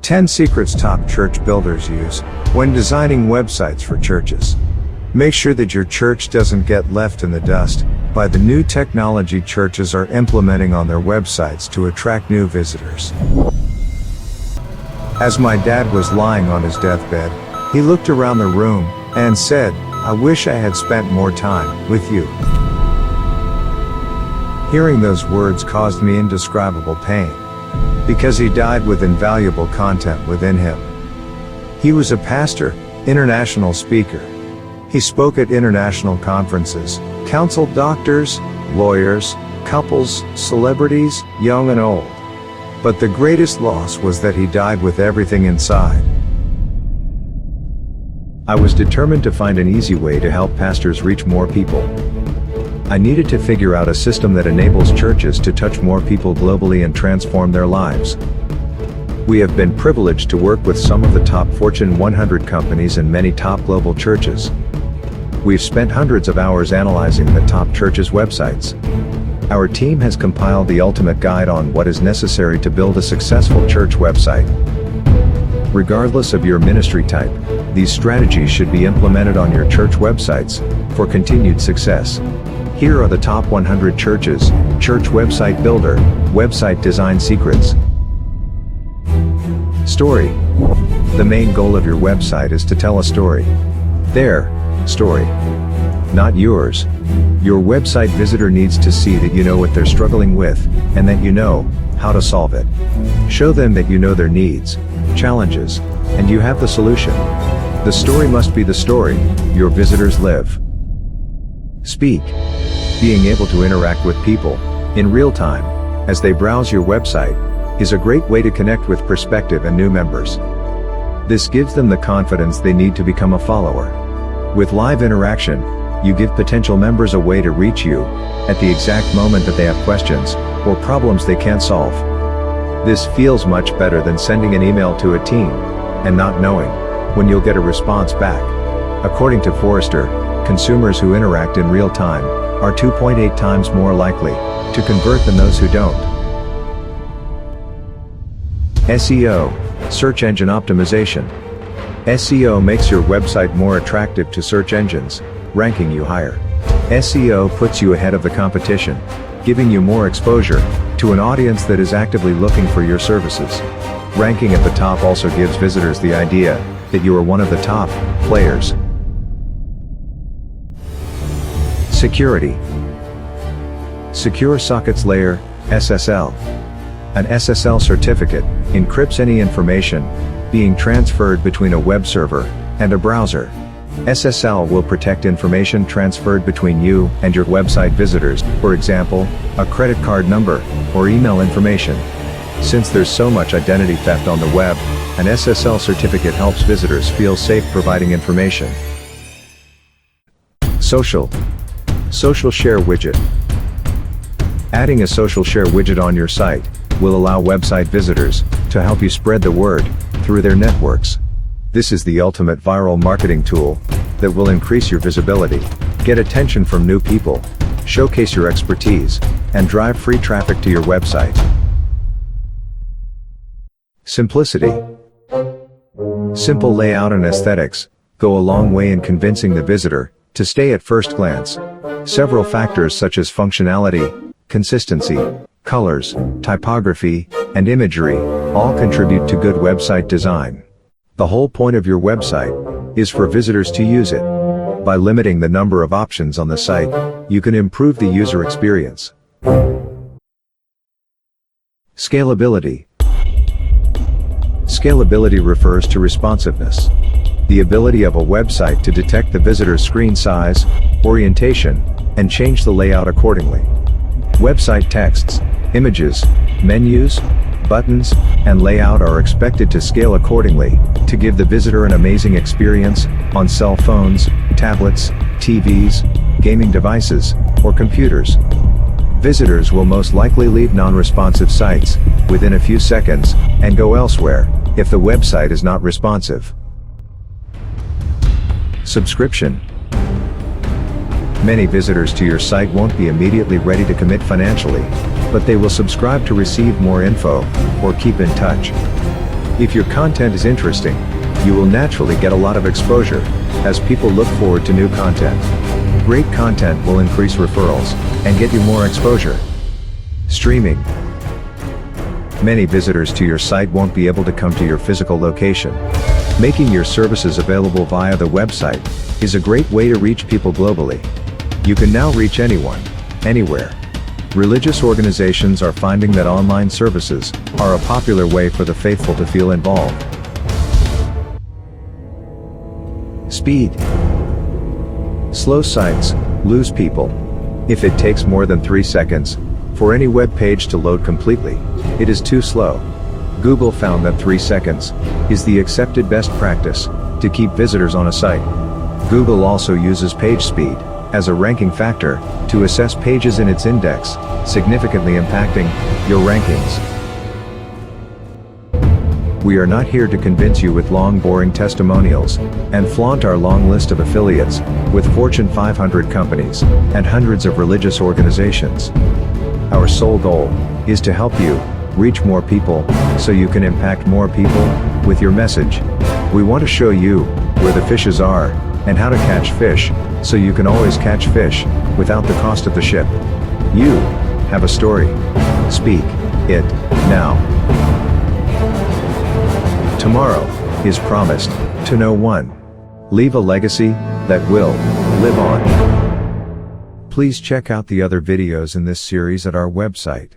10 secrets top church builders use when designing websites for churches. Make sure that your church doesn't get left in the dust by the new technology churches are implementing on their websites to attract new visitors. As my dad was lying on his deathbed, he looked around the room and said, "I wish I had spent more time with you." Hearing those words caused me indescribable pain, because he died with invaluable content within him. He was a pastor, international speaker. He spoke at international conferences, counseled doctors, lawyers, couples, celebrities, young and old. But the greatest loss was that he died with everything inside. I was determined to find an easy way to help pastors reach more people. I needed to figure out a system that enables churches to touch more people globally and transform their lives. We have been privileged to work with some of the top Fortune 100 companies and many top global churches. We've spent hundreds of hours analyzing the top churches' websites. Our team has compiled the ultimate guide on what is necessary to build a successful church website. Regardless of your ministry type, these strategies should be implemented on your church websites for continued success. Here are the top 100 churches, church website builder, website design secrets. Story. The main goal of your website is to tell a story. Their story, not yours. Your website visitor needs to see that you know what they're struggling with, and that you know how to solve it. Show them that you know their needs, challenges, and you have the solution. The story must be the story your visitors live. Speak. Being able to interact with people in real time as they browse your website is a great way to connect with prospective and new members. This gives them the confidence they need to become a follower. With live interaction, you give potential members a way to reach you at the exact moment that they have questions or problems they can't solve. This feels much better than sending an email to a team and not knowing when you'll get a response back. According to Forrester, consumers who interact in real time are 2.8 times more likely to convert than those who don't. SEO, search engine optimization. SEO makes your website more attractive to search engines, ranking you higher. SEO puts you ahead of the competition, giving you more exposure to an audience that is actively looking for your services. Ranking at the top also gives visitors the idea that you are one of the top players. Security. Secure Sockets Layer, SSL. An SSL certificate encrypts any information being transferred between a web server and a browser. SSL will protect information transferred between you and your website visitors, for example, a credit card number or email information. Since there's so much identity theft on the web, an SSL certificate helps visitors feel safe providing information. Social Share Widget. Adding a social share widget on your site will allow website visitors to help you spread the word through their networks. This is the ultimate viral marketing tool that will increase your visibility, get attention from new people, showcase your expertise, and drive free traffic to your website. Simplicity. Simple layout and aesthetics go a long way in convincing the visitor to stay at first glance. Several factors such as functionality, consistency, colors, typography, and imagery all contribute to good website design. The whole point of your website is for visitors to use it. By limiting the number of options on the site, you can improve the user experience. Scalability. Scalability refers to responsiveness. The ability of a website to detect the visitor's screen size, orientation, and change the layout accordingly. Website texts, images, menus, buttons, and layout are expected to scale accordingly to give the visitor an amazing experience on cell phones, tablets, TVs, gaming devices, or computers. Visitors will most likely leave non-responsive sites within a few seconds and go elsewhere if the website is not responsive. Subscription. Many visitors to your site won't be immediately ready to commit financially, but they will subscribe to receive more info or keep in touch. If your content is interesting, you will naturally get a lot of exposure, as people look forward to new content. Great content will increase referrals, and get you more exposure. Streaming. Many visitors to your site won't be able to come to your physical location. Making your services available via the website is a great way to reach people globally. You can now reach anyone, anywhere. Religious organizations are finding that online services are a popular way for the faithful to feel involved. Speed. Slow sites lose people. If it takes more than 3 seconds for any web page to load completely, it is too slow. Google found that 3 seconds is the accepted best practice to keep visitors on a site. Google also uses page speed as a ranking factor to assess pages in its index, significantly impacting your rankings. We are not here to convince you with long boring testimonials and flaunt our long list of affiliates with Fortune 500 companies and hundreds of religious organizations. Our sole goal is to help you reach more people so you can impact more people with your message. We want to show you where the fishes are and how to catch fish so you can always catch fish without the cost of the ship. You have a story. Speak it now. Tomorrow is promised to no one. Leave a legacy that will live on. Please check out the other videos in this series at our website.